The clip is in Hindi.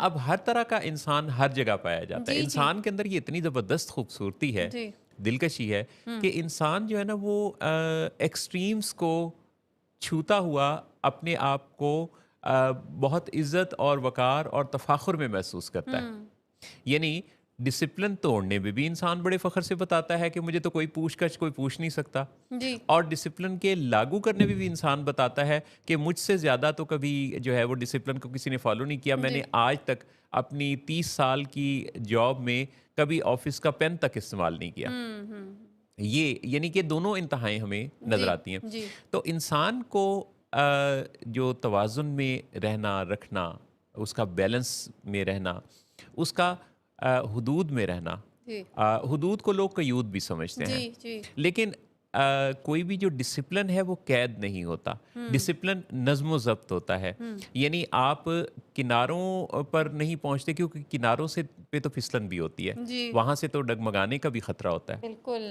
अब हर तरह का इंसान हर जगह पाया जाता है। जी, जी। इंसान के अंदर ये इतनी ज़बरदस्त खूबसूरती है, जी। दिलकशी है हुँ। कि इंसान जो है ना वो एक्सट्रीम्स को छूता हुआ अपने आप को बहुत इज़्ज़त और वक़ार और तफ़ाख़ुर में महसूस करता है। हुँ। यानी डिसिप्लिन तोड़ने में भी इंसान बड़े फ़ख्र से बताता है कि मुझे तो कोई कोई पूछ नहीं सकता। जी। और डिसिप्लिन के लागू करने में भी इंसान बताता है कि मुझसे ज़्यादा तो कभी जो है वो डिसिप्लिन को किसी ने फ़ॉलो नहीं किया। जी। मैंने आज तक अपनी 30 साल की जॉब में कभी ऑफ़िस का पेन तक इस्तेमाल नहीं किया। हुँ, हुँ। ये यानी कि दोनों इंतहाएँ हमें जी, नज़र आती हैं। जी। तो इंसान को जो तवाज़ुन में रहना, रखना, उसका बैलेंस में रहना, उसका हुदूद में रहना, जी। हुदूद को लोग क़यूद भी समझते जी, हैं। जी। लेकिन कोई भी जो डिसिप्लिन है वो कैद नहीं होता। हुँ, डिसिप्लिन नज़्म व ज़ब्त होता है। हुँ। यानी आप किनारों पर नहीं पहुँचते क्योंकि किनारों से पे तो फिसलन भी होती है। जी, वहाँ से तो डगमगाने का भी खतरा होता है। बिल्कुल।